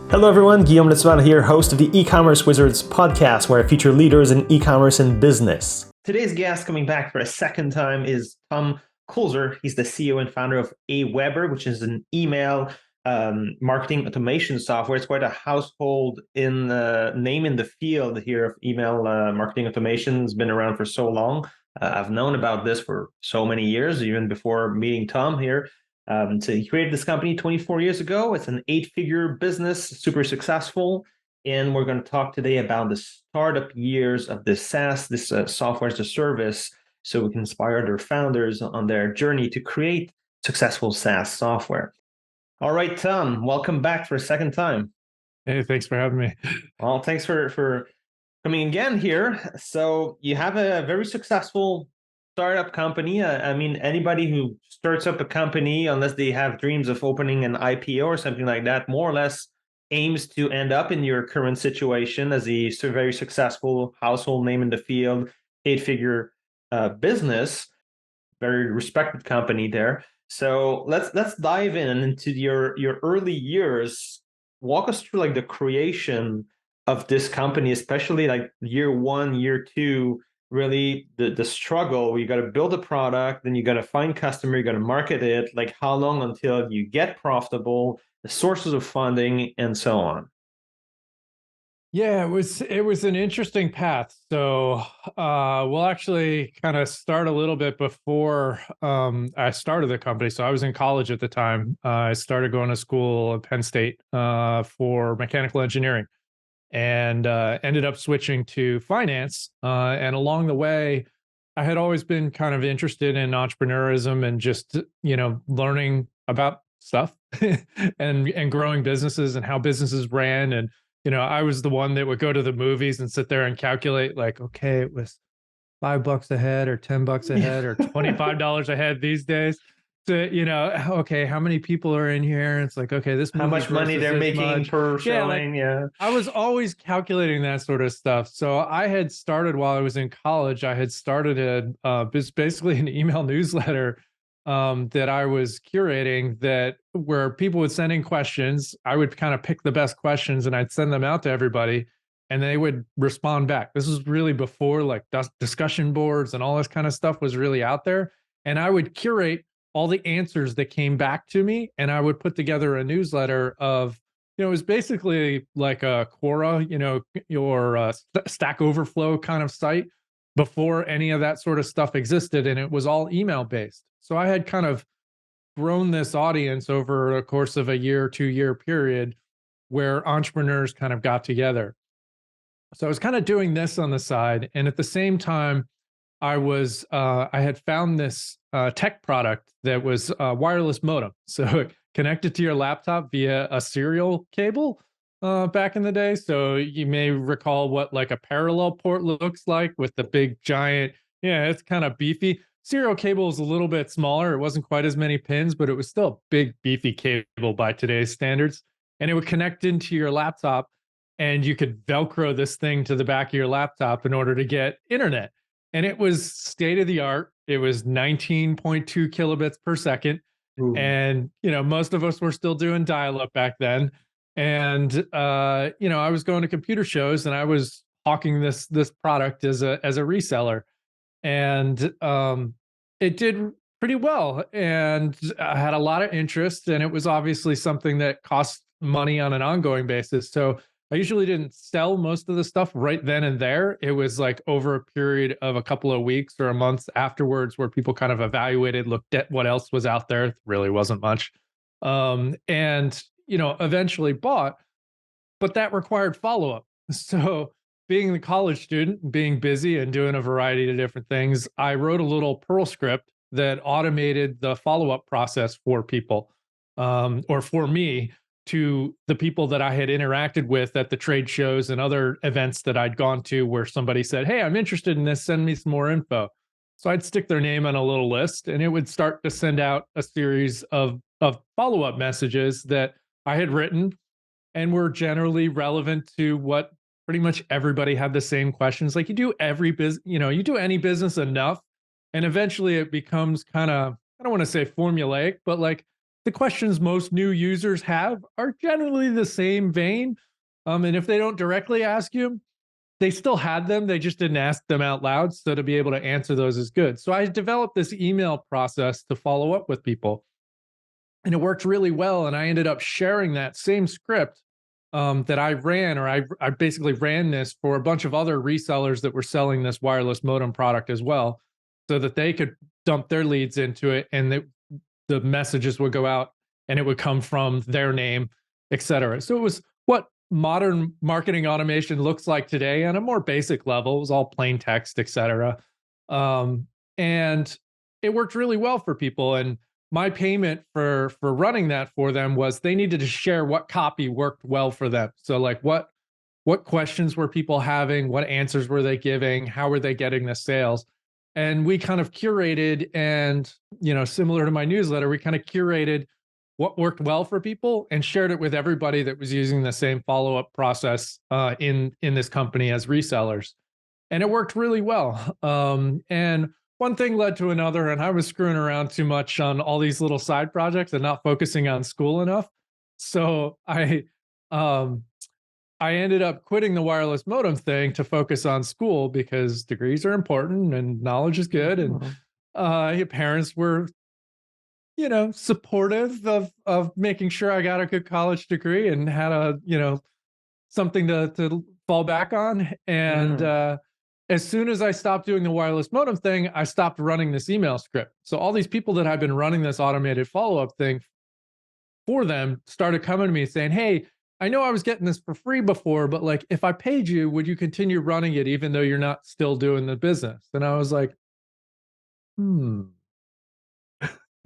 Hello everyone, Guillaume Le Tual here, host of the Ecommerce Wizards Podcast, where I feature leaders in e-commerce and business. Today's guest coming back for a second time is Tom Kulzer. He's the CEO and founder of AWeber, which is an email marketing automation software. It's quite a household name in the field here of email marketing automation. It's been around for so long. I've known about this for so many years, even before meeting Tom here. So he created this company 24 years ago. It's an 8-figure business, super successful. And we're going to talk today about the startup years of this SaaS, this software as a service, so we can inspire their founders on their journey to create successful SaaS software. All right, Tom, welcome back for a second time. Hey, thanks for having me. Well, thanks for coming again here. So you have a very successful startup company. I mean, anybody who starts up a company, unless they have dreams of opening an IPO or something like that, more or less aims to end up in your current situation as a very successful household name in the field, 8-figure business, very respected company there. So let's dive into your early years. Walk us through like the creation of this company, especially like year 1, year 2. Really the struggle. You got to build a product, then you got to find customer, you got to market it, like how long until you get profitable, the sources of funding, and so on. Yeah, it was an interesting path. So we'll actually kind of start a little bit before I started the company. So I was in college at the time. I started going to school at Penn State for mechanical engineering, and ended up switching to finance. And along the way, I had always been kind of interested in entrepreneurism and just, learning about stuff and growing businesses and how businesses ran. And, I was the one that would go to the movies and sit there and calculate like, okay, it was $5 a head or $10 a head or $25 a head these days. To, okay, how many people are in here? It's like, okay, this how much money they're making per showing. Yeah. I was always calculating that sort of stuff. So I had started while I was in college. I had started basically an email newsletter that I was curating, where people would send in questions. I would kind of pick the best questions and I'd send them out to everybody, and they would respond back. This was really before like discussion boards and all this kind of stuff was really out there. And I would curate all the answers that came back to me, and I would put together a newsletter of, it was basically like a Quora, your Stack Overflow kind of site before any of that sort of stuff existed. And it was all email based. So I had kind of grown this audience over a course of a 2-year period where entrepreneurs kind of got together. So I was kind of doing this on the side. And at the same time, I had found this tech product that was a wireless modem. So connected to your laptop via a serial cable back in the day. So you may recall what like a parallel port looks like with the big giant, it's kind of beefy. Serial cable is a little bit smaller. It wasn't quite as many pins, but it was still a big beefy cable by today's standards. And it would connect into your laptop, and you could Velcro this thing to the back of your laptop in order to get internet. And it was state of the art. It was 19.2 kilobits per second. Ooh. And, most of us were still doing dial-up back then. And, I was going to computer shows and I was hawking this product as a reseller. And it did pretty well. And I had a lot of interest, and it was obviously something that cost money on an ongoing basis. So I usually didn't sell most of the stuff right then and there. It was like over a period of a couple of weeks or a month afterwards where people kind of evaluated, looked at what else was out there. It really wasn't much. And, eventually bought, but that required follow-up. So being a college student, being busy and doing a variety of different things, I wrote a little Perl script that automated the follow-up process for people, or for me, to the people that I had interacted with at the trade shows and other events that I'd gone to, where somebody said, hey, I'm interested in this, send me some more info. So I'd stick their name on a little list, and it would start to send out a series of follow-up messages that I had written and were generally relevant to what pretty much everybody had the same questions. Like you do you do any business enough, and eventually it becomes kind of, I don't want to say formulaic, but like the questions most new users have are generally the same vein. And if they don't directly ask you, they still had them. They just didn't ask them out loud. So to be able to answer those is good. So I developed this email process to follow up with people. And it worked really well. And I ended up sharing that same script that I ran, or I basically ran this for a bunch of other resellers that were selling this wireless modem product as well, so that they could dump their leads into it, and the messages would go out and it would come from their name, et cetera. So it was what modern marketing automation looks like today on a more basic level. It was all plain text, et cetera. And it worked really well for people. And my payment for running that for them was they needed to share what copy worked well for them. So like what questions were people having? What answers were they giving? How were they getting the sales? And we kind of curated, and similar to my newsletter, we kind of curated what worked well for people and shared it with everybody that was using the same follow-up process in this company as resellers. And it worked really well. And one thing led to another, and I was screwing around too much on all these little side projects and not focusing on school enough. So I ended up quitting the wireless modem thing to focus on school, because degrees are important and knowledge is good. And your parents were, supportive of making sure I got a good college degree and had something to fall back on. And as soon as I stopped doing the wireless modem thing, I stopped running this email script. So all these people that I've been running this automated follow-up thing for them started coming to me saying, hey, I know I was getting this for free before, but like, if I paid you, would you continue running it even though you're not still doing the business? And I was like,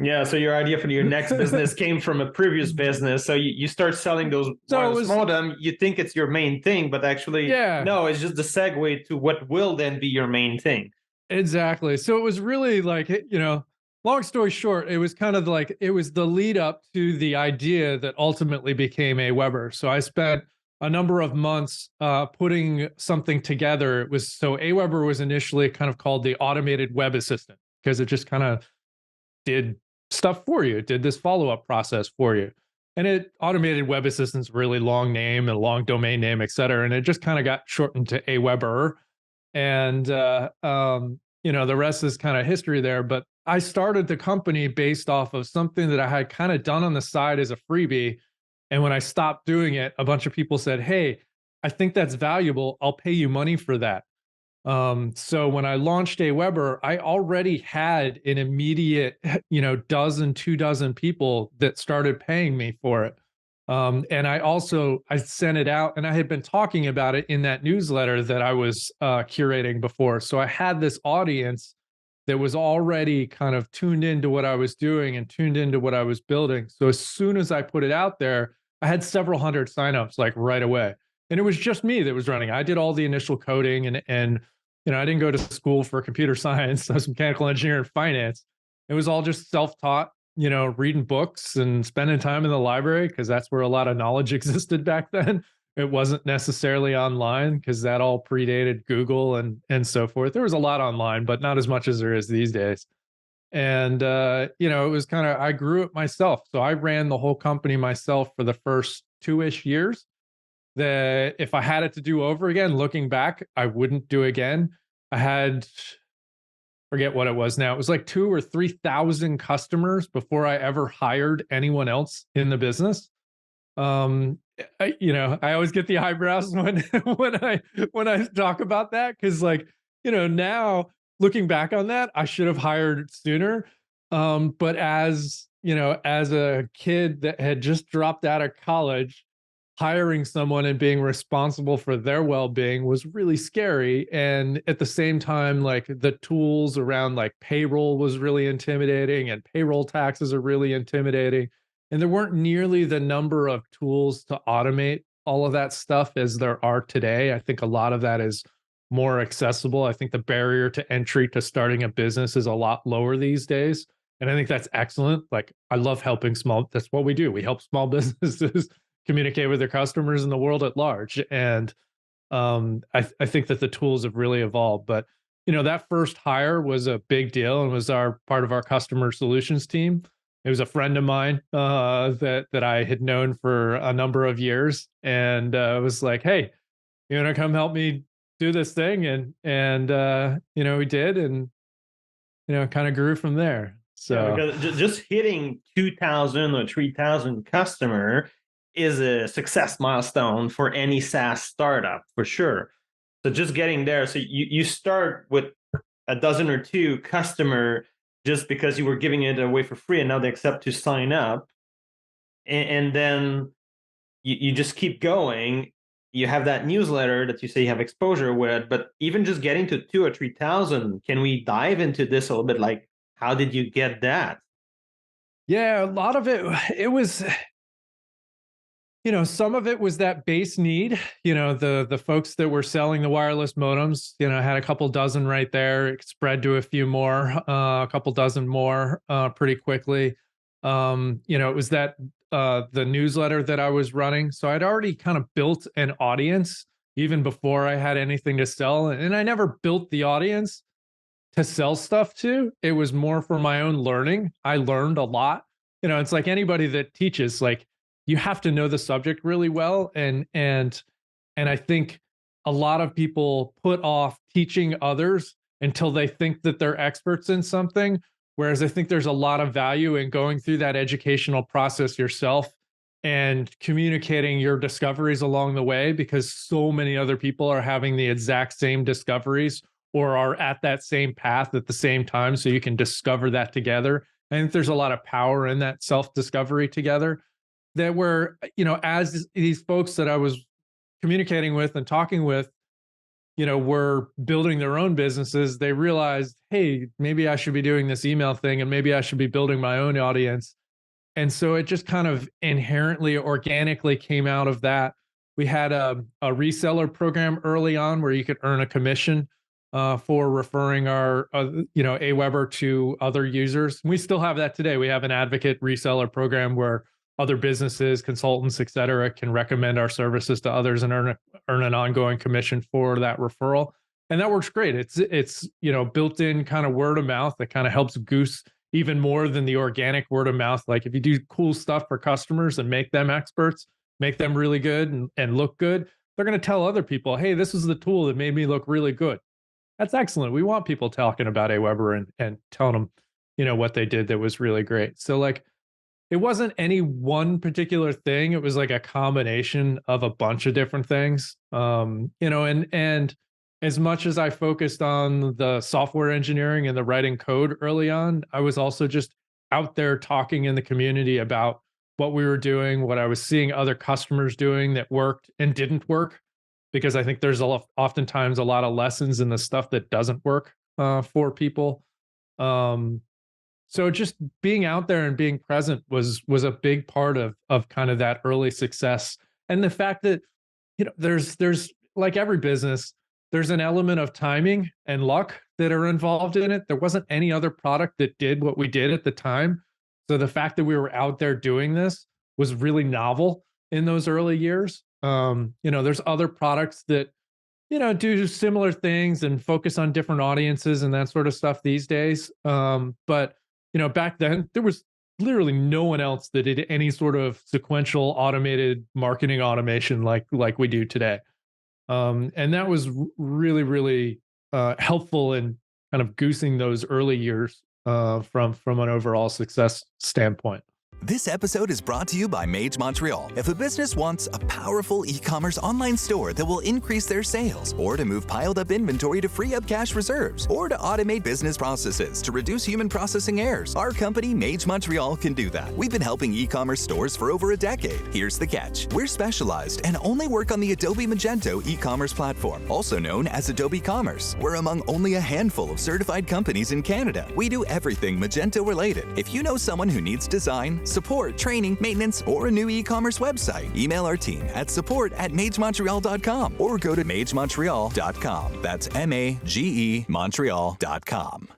Yeah, so your idea for your next business came from a previous business. So you start selling those wireless modem. You think it's your main thing, but actually, no, it's just the segue to what will then be your main thing. Exactly. So it was really like, long story short, it was kind of like, it was the lead up to the idea that ultimately became AWeber. So I spent a number of months putting something together. AWeber was initially kind of called the automated web assistant, because it just kind of did stuff for you. It did this follow-up process for you. And automated web assistant's really long name and long domain name, et cetera. And it just kind of got shortened to AWeber. And, the rest is kind of history there. But I started the company based off of something that I had kind of done on the side as a freebie. And when I stopped doing it, a bunch of people said, hey, I think that's valuable. I'll pay you money for that. So when I launched AWeber, I already had an immediate, 2 dozen people that started paying me for it. And I sent it out, and I had been talking about it in that newsletter that I was curating before. So I had this audience that was already kind of tuned into what I was doing and tuned into what I was building. So as soon as I put it out there, I had several hundred signups like right away. And it was just me that was running. I did all the initial coding, and I didn't go to school for computer science. I was mechanical engineering and finance. It was all just self-taught, reading books and spending time in the library, because that's where a lot of knowledge existed back then. It wasn't necessarily online, because that all predated Google and so forth. There was a lot online, but not as much as there is these days. And, it was kind of, I grew it myself. So I ran the whole company myself for the first 2-ish years. That if I had it to do over again, looking back, I wouldn't do again. I had, forget what it was now. It was like 2,000 or 3,000 customers before I ever hired anyone else in the business. I always get the eyebrows when when I talk about that, because now looking back on that, I should have hired sooner. But as a kid that had just dropped out of college, hiring someone and being responsible for their well-being was really scary. And at the same time, like the tools around like payroll was really intimidating, and payroll taxes are really intimidating. And there weren't nearly the number of tools to automate all of that stuff as there are today. I think a lot of that is more accessible. I think the barrier to entry to starting a business is a lot lower these days. And I think that's excellent. Like, I love helping that's what we do. We help small businesses communicate with their customers in the world at large. And I think that the tools have really evolved. But, that first hire was a big deal and was part of our customer solutions team. It was a friend of mine that I had known for a number of years, and it was like, "Hey, you want to come help me do this thing?" And we did, and kind of grew from there. Yeah, So because just hitting 2,000 or 3,000 customer is a success milestone for any SaaS startup for sure. So just getting there, so you start with a dozen or two customer just because you were giving it away for free, and now they accept to sign up, and then you just keep going. You have that newsletter that you say you have exposure with, but even just getting to 2 or 3,000, can we dive into this a little bit? Like, how did you get that? yeah, a lot of it was, some of it was that base need. The folks that were selling the wireless modems, had a couple dozen right there. It spread to a few more, a couple dozen more pretty quickly. It was that the newsletter that I was running. So I'd already kind of built an audience even before I had anything to sell. And I never built the audience to sell stuff to. It was more for my own learning. I learned a lot. It's like anybody that teaches, like, you have to know the subject really well. And I think a lot of people put off teaching others until they think that they're experts in something. Whereas I think there's a lot of value in going through that educational process yourself and communicating your discoveries along the way, because so many other people are having the exact same discoveries or are at that same path at the same time. So you can discover that together. I think there's a lot of power in that self-discovery together, that were, as these folks that I was communicating with and talking with, were building their own businesses, they realized, hey, maybe I should be doing this email thing, and maybe I should be building my own audience. And so it just kind of inherently, organically came out of that. We had a reseller program early on where you could earn a commission for referring our, AWeber to other users. We still have that today. We have an advocate reseller program where other businesses, consultants, et cetera, can recommend our services to others and earn an ongoing commission for that referral. And that works great. It's built in kind of word of mouth that kind of helps goose even more than the organic word of mouth. Like, if you do cool stuff for customers and make them experts, make them really good and look good, they're going to tell other people, hey, this is the tool that made me look really good. That's excellent. We want people talking about AWeber and telling them, what they did that was really great. So, like, it wasn't any one particular thing. It was like a combination of a bunch of different things. And as much as I focused on the software engineering and the writing code early on, I was also just out there talking in the community about what we were doing, what I was seeing other customers doing that worked and didn't work, because I think there's oftentimes a lot of lessons in the stuff that doesn't work for people. Um, so just being out there and being present was a big part of kind of that early success. And the fact that, there's like every business, there's an element of timing and luck that are involved in it. There wasn't any other product that did what we did at the time. So the fact that we were out there doing this was really novel in those early years. There's other products that, do similar things and focus on different audiences and that sort of stuff these days. But back then there was literally no one else that did any sort of sequential automated marketing automation like we do today. And that was really, really helpful in kind of goosing those early years from an overall success standpoint. This episode is brought to you by MageMontreal. If a business wants a powerful e-commerce online store that will increase their sales, or to move piled up inventory to free up cash reserves, or to automate business processes to reduce human processing errors, our company, MageMontreal, can do that. We've been helping e-commerce stores for over a decade. Here's the catch. We're specialized and only work on the Adobe Magento e-commerce platform, also known as Adobe Commerce. We're among only a handful of certified companies in Canada. We do everything Magento related. If you know someone who needs design, support, training, maintenance, or a new e-commerce website, email our team at support@magemontreal.com or go to magemontreal.com. That's MAGE Montreal.com.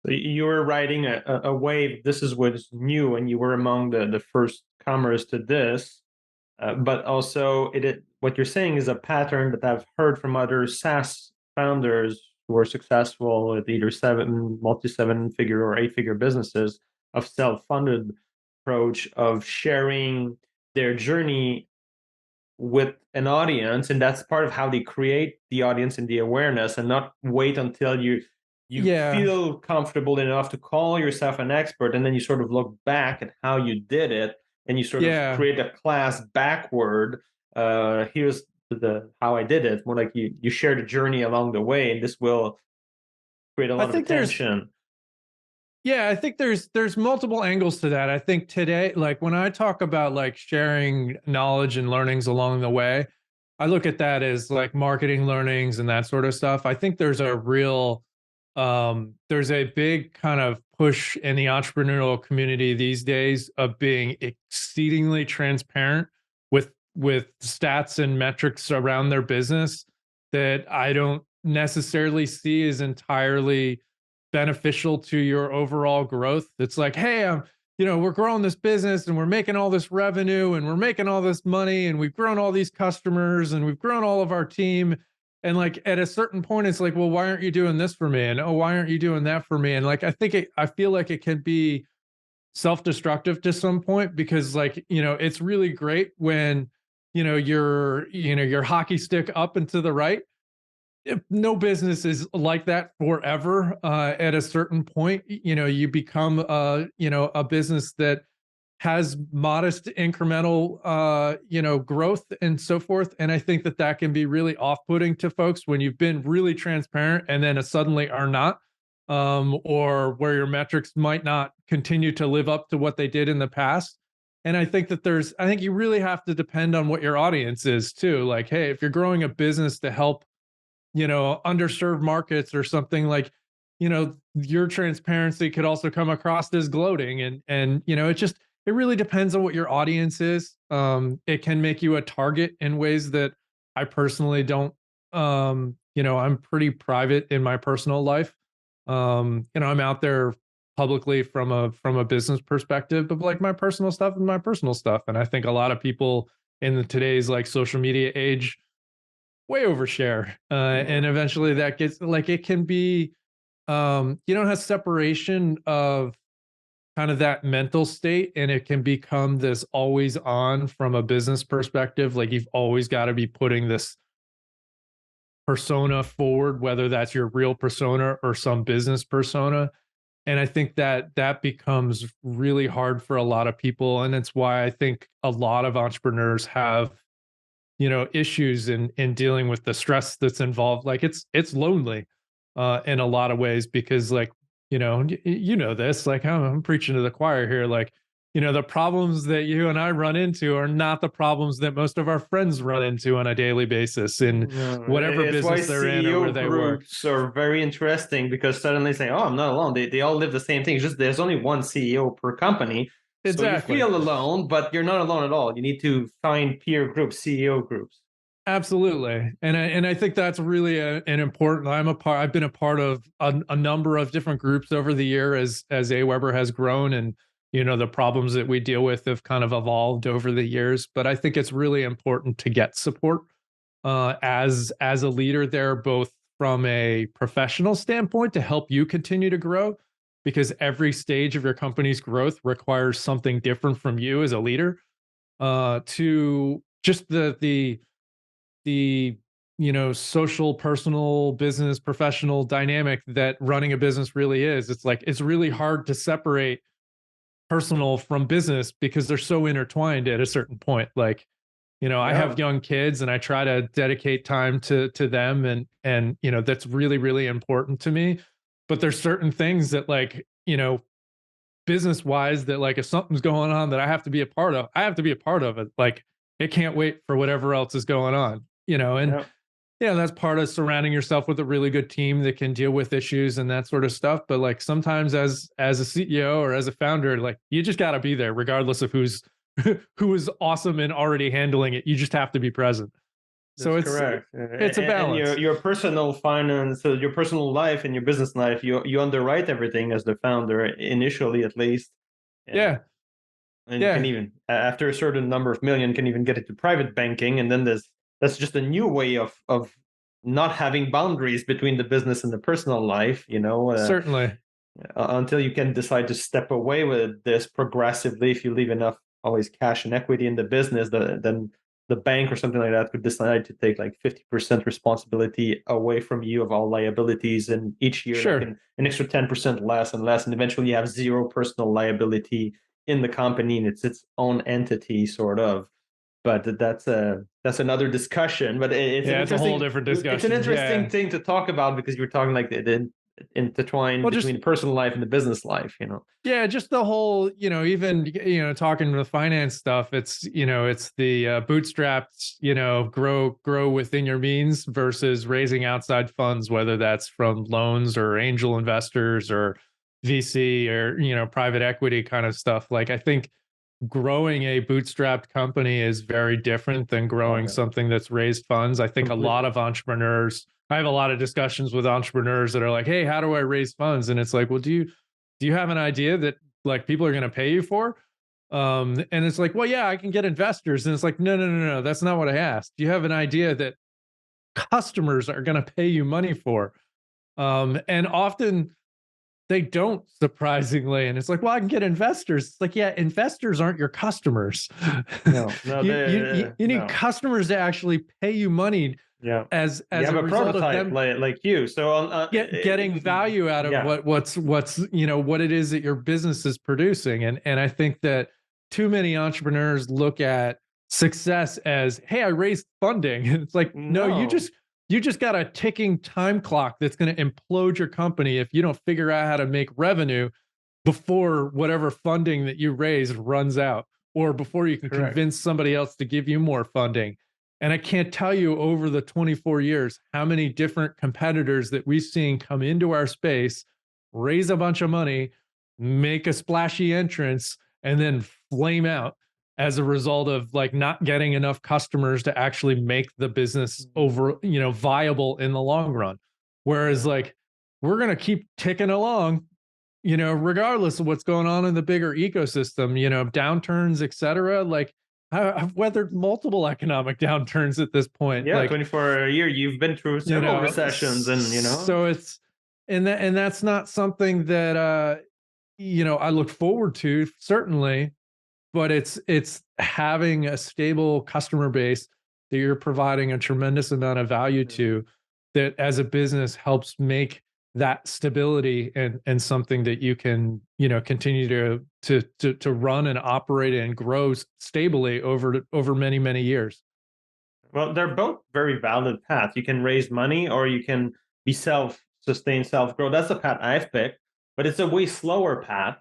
So you were riding a wave. This is what's new, and you were among the first comers to this. But also, what you're saying is a pattern that I've heard from other SaaS founders who are successful at either multi-7-figure or 8-figure businesses, of self-funded approach of sharing their journey with an audience, and that's part of how they create the audience and the awareness, and not wait until you Yeah. feel comfortable enough to call yourself an expert, and then you sort of look back at how you did it, and you sort of Yeah. create a class backward. Here's the how I did it. More like you share the journey along the way, and this will create a I lot of think there's attention. Yeah, I think there's multiple angles to that. I think today, like when I talk about like sharing knowledge and learnings along the way, I look at that as like marketing learnings and that sort of stuff. I think there's a big kind of push in the entrepreneurial community these days of being exceedingly transparent with stats and metrics around their business that I don't necessarily see as entirely beneficial to your overall growth. It's like, hey, we're growing this business and we're making all this revenue and we're making all this money and we've grown all these customers and we've grown all of our team. And like at a certain point, it's like, well, why aren't you doing this for me? And oh, why aren't you doing that for me? And like, I feel like it can be self-destructive to some point, because like, it's really great when, your hockey stick up and to the right. If no business is like that forever. At a certain point, you become a business that has modest incremental growth and so forth. And I think that can be really off-putting to folks when you've been really transparent and then suddenly are not, or where your metrics might not continue to live up to what they did in the past. And I think you really have to depend on what your audience is too. Like, hey, if you're growing a business to help underserved markets or something, like, your transparency could also come across as gloating, and it really depends on what your audience is. It can make you a target in ways that I personally don't. I'm pretty private in my personal life. I'm out there publicly from a business perspective, but like my personal stuff is my personal stuff. And I think a lot of people in today's like social media age way overshare. And eventually that gets like, it can be, you don't have separation of kind of that mental state, and it can become this always on from a business perspective. Like you've always got to be putting this persona forward, whether that's your real persona or some business persona. And I think that becomes really hard for a lot of people. And it's why I think a lot of entrepreneurs have issues in dealing with the stress that's involved. Like it's lonely in a lot of ways, because like, this, like I'm preaching to the choir here. Like, the problems that you and I run into are not the problems that most of our friends run into on a daily basis in whatever it's business why they're in or where they work. groups are very interesting, because suddenly saying, oh, I'm not alone. They all live the same thing. It's just there's only one CEO per company. Exactly. So you feel alone, but you're not alone at all. You need to find peer groups, CEO groups. Absolutely. And I think that's really an important, I've been a part of a number of different groups over the year as AWeber has grown, and the problems that we deal with have kind of evolved over the years. But I think it's really important to get support as a leader there, both from a professional standpoint to help you continue to grow, because every stage of your company's growth requires something different from you as a leader, to just the social, personal, business, professional dynamic that running a business really is. It's like, it's really hard to separate personal from business because they're so intertwined at a certain point. Like, I have young kids and I try to dedicate time to them, and that's really, really important to me. But there's certain things that, like, business wise, that like if something's going on that I have to be a part of, I have to be a part of it. Like it can't wait for whatever else is going on, and that's part of surrounding yourself with a really good team that can deal with issues and that sort of stuff. But like sometimes as a CEO or as a founder, like you just got to be there regardless of who is awesome and already handling it. You just have to be present. So That's it's correct. it's a balance. And your personal finance, so your personal life and your business life, you underwrite everything as the founder initially, at least. And, and you can even, after a certain number of million, can even get it to private banking, and then that's just a new way of not having boundaries between the business and the personal life. Certainly. until you can decide to step away with this progressively. If you leave enough always cash and equity in the business, then the bank or something like that could decide to take like 50% responsibility away from you of all liabilities, and each year Sure. like an extra 10% less and less, and eventually you have zero personal liability in the company and it's its own entity sort of. But that's another discussion. But it's Yeah, an it's a whole interesting different discussion. it's an interesting Yeah. thing to talk about, because you're talking like the intertwined Well, between just the personal life and the business life, yeah, just the whole, even talking to the finance stuff. It's it's the bootstrapped, grow within your means versus raising outside funds, whether that's from loans or angel investors or VC or private equity kind of stuff. Like I think growing a bootstrapped company is very different than growing Okay. something that's raised funds. I think Completely. a lot of entrepreneurs, I have a lot of discussions with entrepreneurs that are like, hey, how do I raise funds? And it's like, well, do you have an idea that like people are going to pay you for? And it's like, well, yeah, I can get investors. And it's like, no, that's not what I asked. Do you have an idea that customers are going to pay you money for? And often they don't, surprisingly. And it's like, well, I can get investors. It's like, yeah, investors aren't your customers. No, You need no. customers to actually pay you money Yeah. as You have a a result of prototype them like you. So getting value out of yeah. what's what it is that your business is producing. And I think that too many entrepreneurs look at success as, hey, I raised funding. And it's like, no, No. you just got a ticking time clock that's going to implode your company if you don't figure out how to make revenue before whatever funding that you raised runs out, or before you can Correct. convince somebody else to give you more funding. And I can't tell you over the 24 years how many different competitors that we've seen come into our space, raise a bunch of money, make a splashy entrance, and then flame out as a result of like not getting enough customers to actually make the business over, viable in the long run. Whereas like we're going to keep ticking along, regardless of what's going on in the bigger ecosystem, downturns, et cetera. Like I've weathered multiple economic downturns at this point. Yeah, Like, 24 a year. You've been through several recessions, and so it's, and that's not something that, I look forward to, certainly, but it's having a stable customer base that you're providing a tremendous amount of value to, that as a business helps make that stability and something that you can continue to run and operate and grow stably over many years. well, they're both very valid paths. You can raise money or you can be self-sustained, self-grow. That's the path I've picked, but it's a way slower path.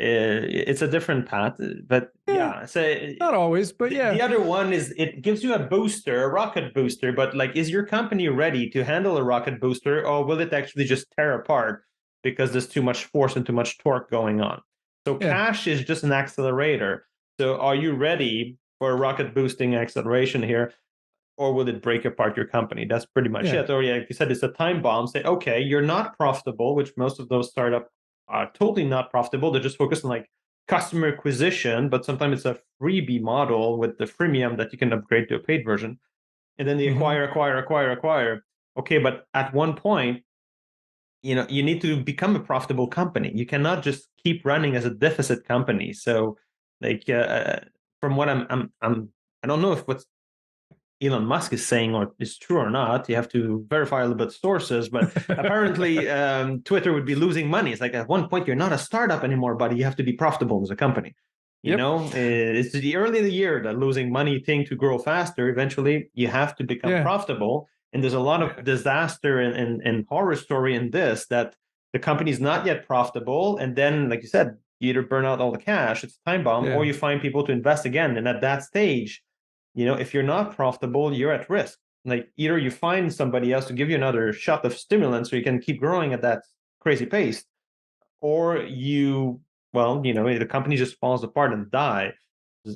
It's a different path, but yeah. So Not always, but yeah. the other one is it gives you a booster, a rocket booster, but like, is your company ready to handle a rocket booster, or will it actually just tear apart because there's too much force and too much torque going on? So Yeah. cash is just an accelerator. So are you ready for a rocket boosting acceleration here? Or will it break apart your company? That's pretty much it. Or yeah, like you said, it's a time bomb. Say, okay, you're not profitable, which most of those startups are totally not profitable. They're just focused on like customer acquisition, but sometimes it's a freebie model with the freemium that you can upgrade to a paid version. And then they acquire. Okay, but at one point, you need to become a profitable company. You cannot just keep running as a deficit company. So like from what I don't know if what's Elon Musk is saying or is true or not. You have to verify a little bit sources, but apparently Twitter would be losing money. It's like at one point you're not a startup anymore, buddy. You have to be profitable as a company. It's the early in the year that losing money thing to grow faster. Eventually, you have to become profitable. And there's a lot of disaster and horror story in this, that the company's not yet profitable, and then, like you said, you either burn out all the cash, it's a time bomb, or you find people to invest again. And at that stage, if you're not profitable, you're at risk. Like either you find somebody else to give you another shot of stimulant so you can keep growing at that crazy pace, or the company just falls apart and die,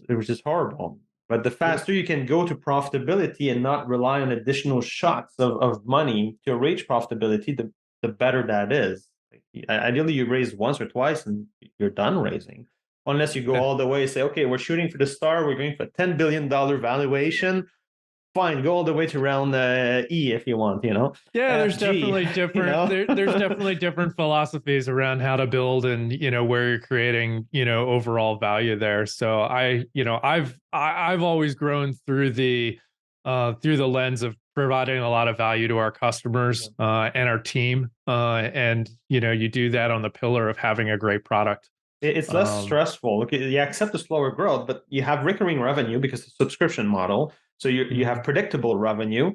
which is horrible. But the faster you can go to profitability and not rely on additional shots of money to reach profitability, the better that is. Like, ideally, you raise once or twice and you're done raising. Unless you go all the way and say, okay, we're shooting for the star, we're going for a $10 billion valuation. fine, go all the way to round E if you want, Yeah, there's F, G, definitely you different know? there's definitely different philosophies around how to build and where you're creating overall value there. So I've always grown through the lens of providing a lot of value to our customers and our team, and you do that on the pillar of having a great product. It's less stressful. Okay, you accept the slower growth, but you have recurring revenue because it's a subscription model. So you have predictable revenue,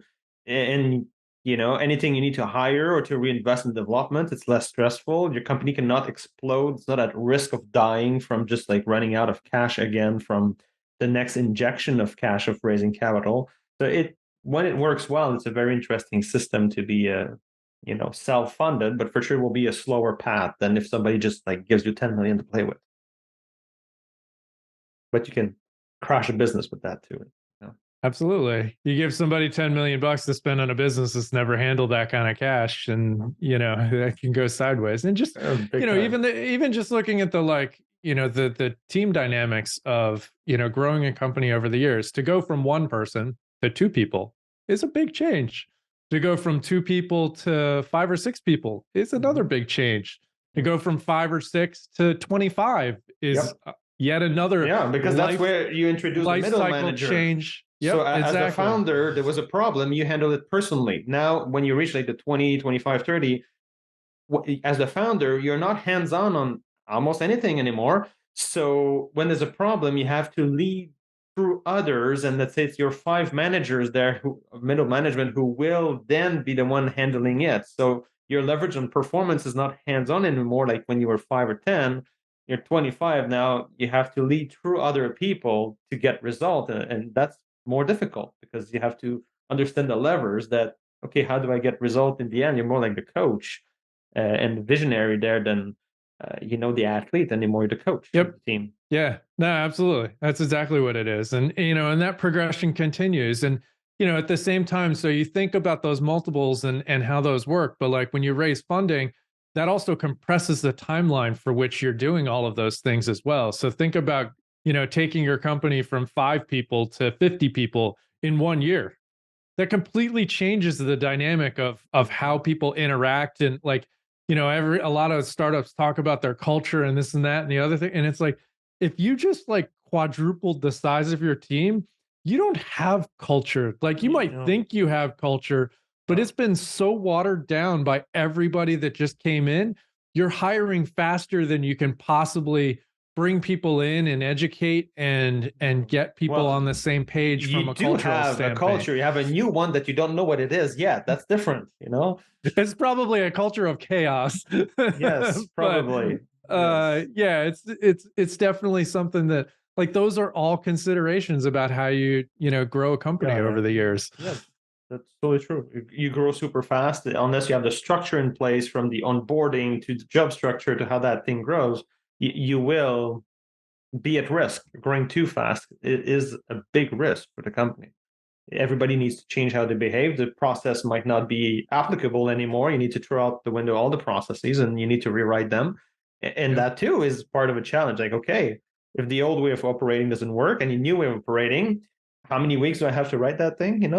and anything you need to hire or to reinvest in development, it's less stressful. Your company cannot explode. It's not at risk of dying from just like running out of cash again from the next injection of cash of raising capital. So when it works well, it's a very interesting system to be self-funded, but for sure will be a slower path than if somebody just like gives you 10 million to play with. But you can crash a business with that too. Absolutely. You give somebody 10 million bucks to spend on a business that's never handled that kind of cash, and that can go sideways. And just even just looking at the the team dynamics of growing a company over the years, to go from one person to two people is a big change. To go from two people to 5 or 6 people is another big change. To go from 5 or 6 to 25 is yet another because that's where you introduce the middle manager change. Yep, so as a founder, there was a problem, you handle it personally. Now, when you reach like the 20, 25, 30, as the founder, you're not hands-on on almost anything anymore. So when there's a problem, you have to lead through others. And let's say it's your 5 managers there, middle management, who will then be the one handling it. So your leverage on performance is not hands-on anymore, like when you were 5 or 10. You're 25 now, you have to lead through other people to get result. And that's more difficult because you have to understand the levers that, okay, how do I get result in the end? You're more like the coach and the visionary there than the athlete anymore, you're the coach of the team. Yeah, no, absolutely. That's exactly what it is. And and that progression continues. And at the same time, so you think about those multiples and how those work, but like when you raise funding, that also compresses the timeline for which you're doing all of those things as well. So think about taking your company from 5 people to 50 people in 1 year. That completely changes the dynamic of how people interact. And like a lot of startups talk about their culture and this and that and the other thing, and it's like, if you just like quadrupled the size of your team, you don't have culture. Like you might think you have culture, but it's been so watered down by everybody that just came in. You're hiring faster than you can possibly bring people in and educate and get people on the same page from a cultural standpoint. You have a culture. You have a new one that you don't know what it is yet. That's different, It's probably a culture of chaos. Yes, probably. But, yeah, it's definitely something that, like, those are all considerations about how you grow a company over the years. Yeah, that's totally true. You grow super fast unless you have the structure in place, from the onboarding to the job structure to how that thing grows. You will be at risk. Growing too fast, it is a big risk for the company. Everybody needs to change how they behave. The process might not be applicable anymore. You need to throw out the window all the processes and you need to rewrite them. And that too is part of a challenge. Like, okay, if the old way of operating doesn't work and the new way of operating, how many weeks do I have to write that thing?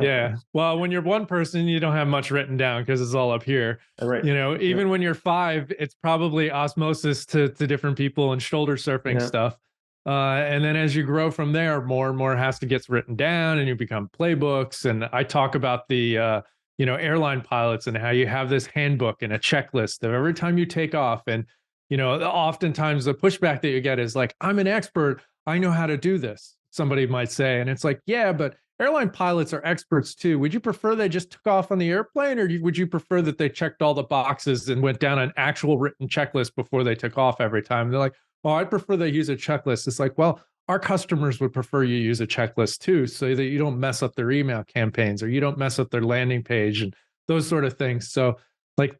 Yeah. Well, when you're one person, you don't have much written down because it's all up here. Right. Even when you're 5, it's probably osmosis to different people and shoulder surfing stuff. And then as you grow from there, more and more has to get written down and you become playbooks. And I talk about the, airline pilots and how you have this handbook and a checklist of every time you take off. And, oftentimes the pushback that you get is like, I'm an expert. I know how to do this, somebody might say. And it's like, yeah, but airline pilots are experts too. Would you prefer they just took off on the airplane, or would you prefer that they checked all the boxes and went down an actual written checklist before they took off every time? And they're like, well, I'd prefer they use a checklist. It's like, well, our customers would prefer you use a checklist too, so that you don't mess up their email campaigns or you don't mess up their landing page and those sort of things. So like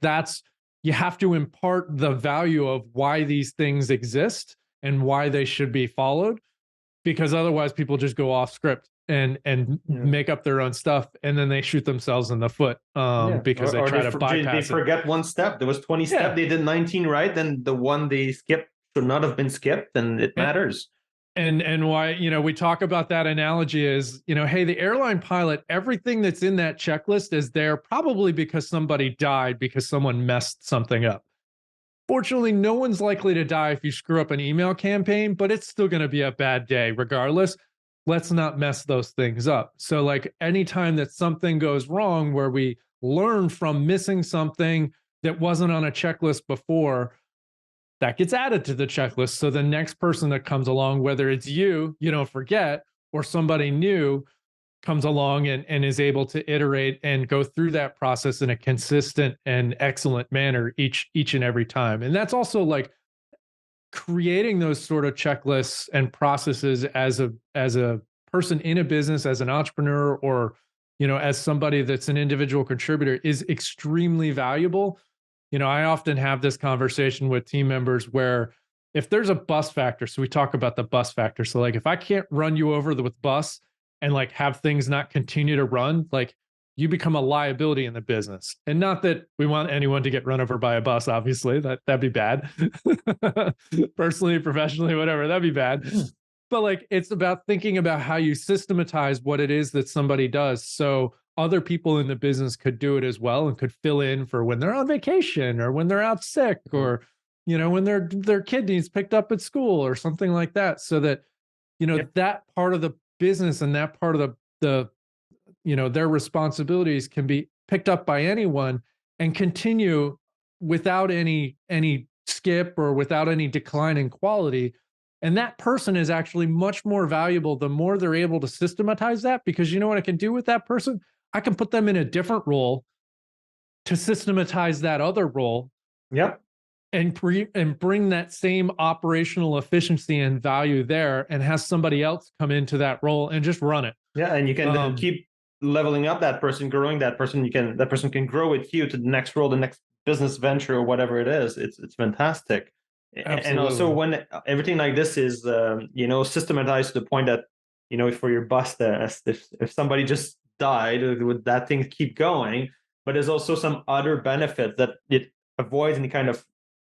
you have to impart the value of why these things exist and why they should be followed, because otherwise people just go off script and make up their own stuff, and then they shoot themselves in the foot because they try to bypass They forget one step. There was 20 steps. They did 19 right, and the one they skipped should not have been skipped, and it matters. And why, we talk about that analogy is, hey, the airline pilot, everything that's in that checklist is there probably because somebody died because someone messed something up. Fortunately, no one's likely to die if you screw up an email campaign, but it's still going to be a bad day regardless. Let's not mess those things up. So like anytime that something goes wrong where we learn from missing something that wasn't on a checklist before, that gets added to the checklist. So the next person that comes along, whether it's you don't forget, or somebody new comes along and is able to iterate and go through that process in a consistent and excellent manner each and every time. And that's also like creating those sort of checklists and processes as a person in a business, as an entrepreneur, or as somebody that's an individual contributor is extremely valuable. I often have this conversation with team members where if there's a bus factor, so we talk about the bus factor. So like if I can't run you over with bus and like have things not continue to run, like you become a liability in the business. And not that we want anyone to get run over by a bus, obviously, that'd be bad. Personally, professionally, whatever, that'd be bad. But like it's about thinking about how you systematize what it is that somebody does. So other people in the business could do it as well and could fill in for when they're on vacation or when they're out sick or, when their kid needs picked up at school or something like that. So that, that part of the business and that part of the their responsibilities can be picked up by anyone and continue without any skip or without any decline in quality. And that person is actually much more valuable the more they're able to systematize that, because you know what I can do with that person? I can put them in a different role to systematize that other role. Yep. And bring that same operational efficiency and value there, and has somebody else come into that role and just run it. Yeah, and you can then keep leveling up that person, growing that person. That person can grow with you to the next role, the next business venture, or whatever it is. It's fantastic. Absolutely. And also when everything like this is systematized to the point that for your bus test, if somebody just died, would that thing keep going? But there's also some other benefits that it avoids any kind of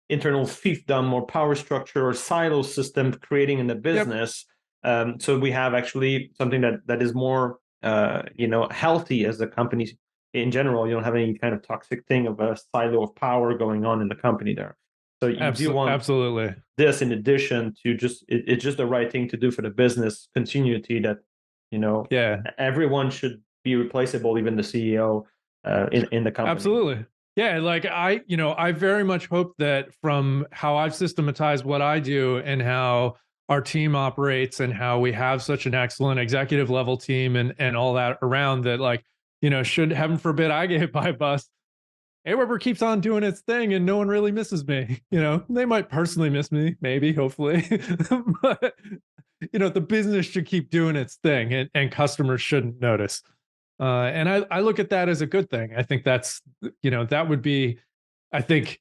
internal fiefdom or power structure or silo system creating in the business. Yep. So we have actually something that is more healthy as a company in general. You don't have any kind of toxic thing of a silo of power going on in the company there. So you do want absolutely this in addition to just it's just the right thing to do for the business continuity that everyone should be replaceable, even the CEO in the company. Absolutely. Yeah, like I very much hope that from how I've systematized what I do and how our team operates and how we have such an excellent executive level team and all that around that, like, should heaven forbid I get hit by a bus, AWeber keeps on doing its thing and no one really misses me. They might personally miss me, maybe, hopefully, but the business should keep doing its thing and customers shouldn't notice. And I look at that as a good thing. I think that's, that would be, I think,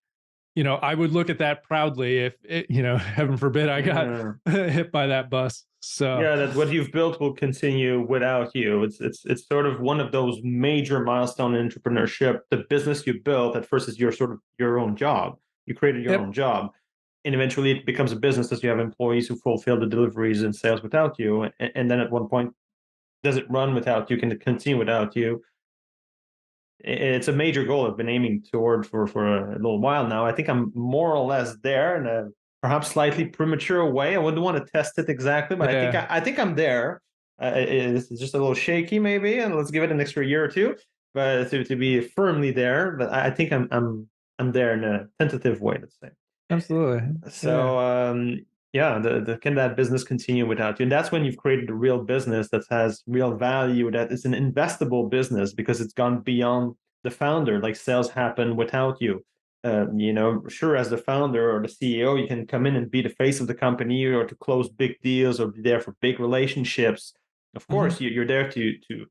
I would look at that proudly if it, heaven forbid I got hit by that bus. So yeah, that what you've built will continue without you. It's sort of one of those major milestone in entrepreneurship. The business you built at first is your own job. You created your own job. And eventually it becomes a business as you have employees who fulfill the deliveries and sales without you. And then at one point, does it run without you? Can it continue without you? It's a major goal I've been aiming toward for a little while now. I think I'm more or less there in a perhaps slightly premature way. I wouldn't want to test it exactly, but I think I'm there. It's just a little shaky maybe, and let's give it an extra year or two, but to be firmly there. But I think I'm there in a tentative way, let's say. Absolutely. So can that business continue without you? And that's when you've created a real business that has real value, that is an investable business because it's gone beyond the founder. Like sales happen without you. Sure, as the founder or the CEO, you can come in and be the face of the company or to close big deals or be there for big relationships. Of course, you're there to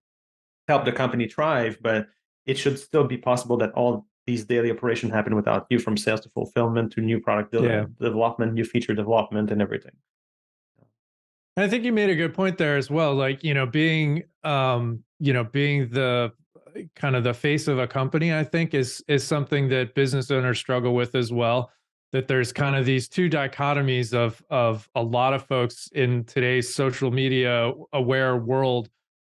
help the company thrive, but it should still be possible that all these daily operations happen without you, from sales to fulfillment to new product development, new feature development, and everything. I think you made a good point there as well. Like, being the kind of the face of a company, I think is something that business owners struggle with as well. that there's kind of these two dichotomies of a lot of folks in today's social media aware world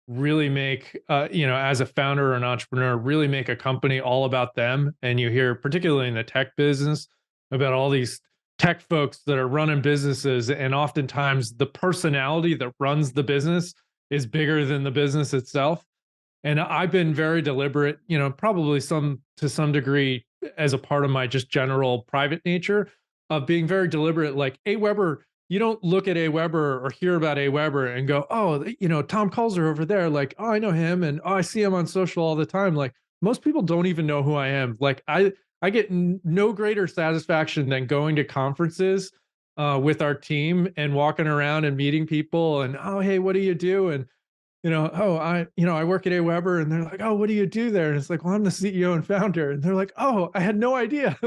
really make as a founder or an entrepreneur, really make a company all about them. And you hear, particularly in the tech business, about all these tech folks that are running businesses, and oftentimes the personality that runs the business is bigger than the business itself. And I've been very deliberate, probably to some degree as a part of my just general private nature of being very deliberate. Like AWeber, you don't look at AWeber or hear about AWeber and go, oh, Tom Kulzer over there, like, oh, I know him, and oh, I see him on social all the time. Like most people don't even know who I am. Like I get no greater satisfaction than going to conferences with our team and walking around and meeting people and, oh, hey, what do you do? And oh, I work at AWeber, and they're like, oh, what do you do there? And it's like, well, I'm the CEO and founder. And they're like, oh, I had no idea.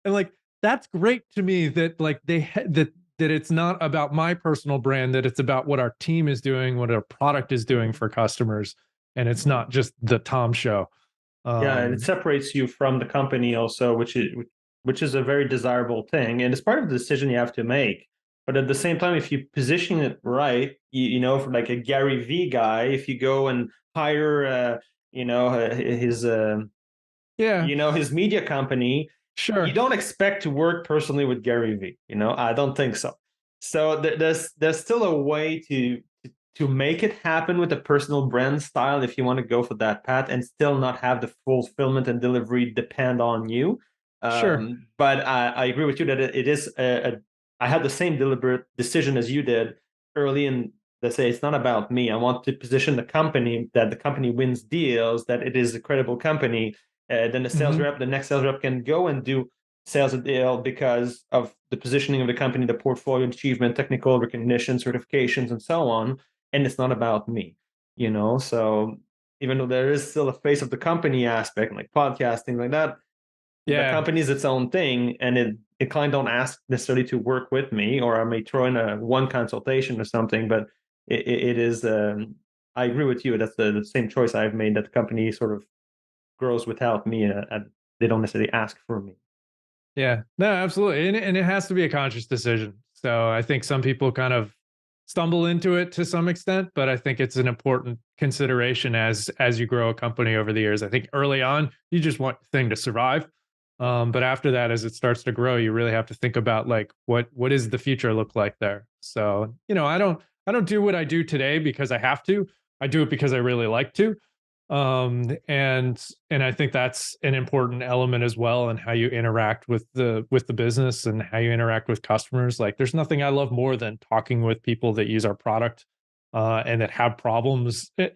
And like, that's great to me that like that it's not about my personal brand, that it's about what our team is doing, what our product is doing for customers. And it's not just the Tom show. Yeah, and it separates you from the company also, which is a very desirable thing. And it's part of the decision you have to make. But at the same time, if you position it right, for like a Gary V guy, if you go and hire, his his media company, sure, you don't expect to work personally with Gary V. I don't think so. So there's still a way to make it happen with a personal brand style if you want to go for that path and still not have the fulfillment and delivery depend on you. Sure. But I agree with you that it is I had the same deliberate decision as you did early in. Let's say it's not about me. I want to position the company, that the company wins deals, that it is a credible company. Then the next sales rep can go and do sales a deal because of the positioning of the company, the portfolio achievement, technical recognition, certifications, and so on. And it's not about me, So even though there is still a face of the company aspect, like podcasting, like that, the company is its own thing, and it client don't ask necessarily to work with me, or I may throw in one consultation or something. But it is. I agree with you. That's the same choice I've made. That the company sort of grows without me, and they don't necessarily ask for me. Yeah, no, absolutely, and it has to be a conscious decision. So I think some people kind of stumble into it to some extent, but I think it's an important consideration as you grow a company over the years. I think early on, you just want the thing to survive. But after that, as it starts to grow, you really have to think about like what does the future look like there. So, I don't do what I do today because I have to. I do it because I really like to. And I think that's an important element as well in how you interact with the business and how you interact with customers. Like there's nothing I love more than talking with people that use our product and that have problems, that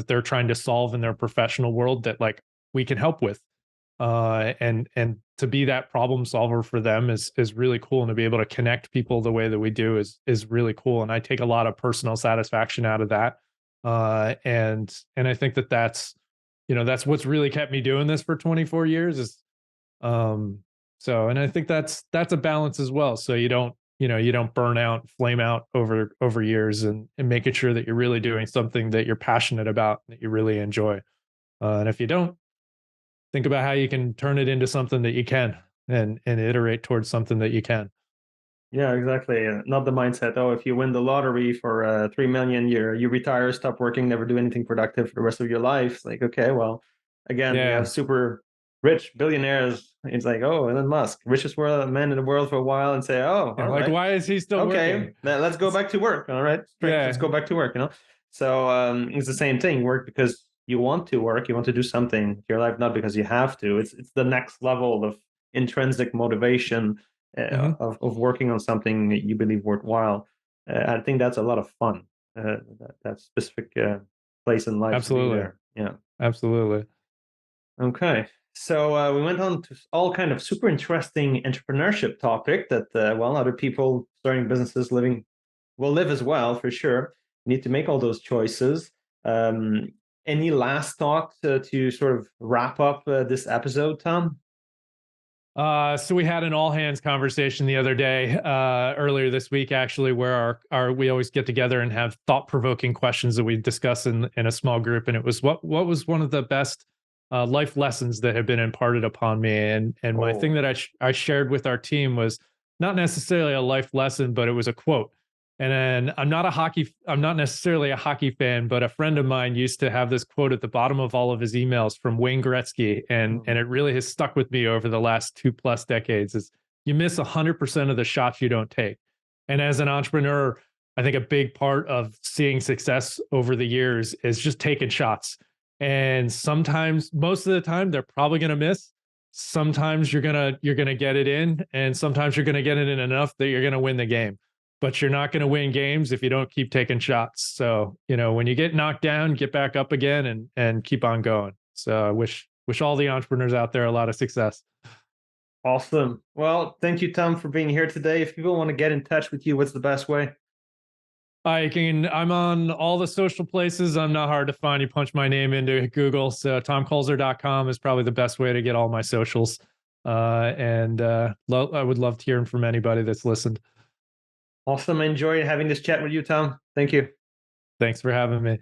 they're trying to solve in their professional world that like we can help with. And to be that problem solver for them is really cool. And to be able to connect people the way that we do is really cool. And I take a lot of personal satisfaction out of that. And I think that's what's really kept me doing this for 24 years is, and I think that's a balance as well. So you don't burn out, flame out over years, and making sure that you're really doing something that you're passionate about, that you really enjoy. And if you don't, think about how you can turn it into something that you can and iterate towards something that you can. Yeah, exactly. Not the mindset, oh, if you win the lottery for 3 million, you retire, stop working, never do anything productive for the rest of your life. It's like, okay, well, again, we have super rich billionaires. It's like, oh, Elon Musk, richest man in the world for a while, and say, oh, all right. Why is he still working? Let's go back to work. All right, let's go back to work. So it's the same thing. Work because you want to work, you want to do something in your life, not because you have to. It's the next level of intrinsic motivation. Of working on something that you believe worthwhile. I think that's a lot of fun. That specific place in life. Absolutely. Yeah. Absolutely. Okay. So we went on to all kind of super interesting entrepreneurship topic that other people starting businesses will live as well, for sure. You need to make all those choices. Any last thought to sort of wrap up this episode, Tom? So we had an all hands conversation the other day, earlier this week, actually, where we always get together and have thought provoking questions that we discuss in a small group. And it was what was one of the best life lessons that have been imparted upon me. And my thing that I shared with our team was not necessarily a life lesson, but it was a quote. And then I'm not necessarily a hockey fan, but a friend of mine used to have this quote at the bottom of all of his emails from Wayne Gretzky. And it really has stuck with me over the last 2+ decades is you miss 100% of the shots you don't take. And as an entrepreneur, I think a big part of seeing success over the years is just taking shots. And sometimes, most of the time, they're probably going to miss. Sometimes you're gonna get it in, and sometimes you're gonna get it in enough that you're gonna win the game. But you're not gonna win games if you don't keep taking shots. So, when you get knocked down, get back up again and keep on going. So I wish all the entrepreneurs out there a lot of success. Awesome. Well, thank you, Tom, for being here today. If people want to get in touch with you, what's the best way? I'm on all the social places. I'm not hard to find. You punch my name into Google. So tomkulzer.com is probably the best way to get all my socials. I would love to hear from anybody that's listened. Awesome. I enjoyed having this chat with you, Tom. Thank you. Thanks for having me.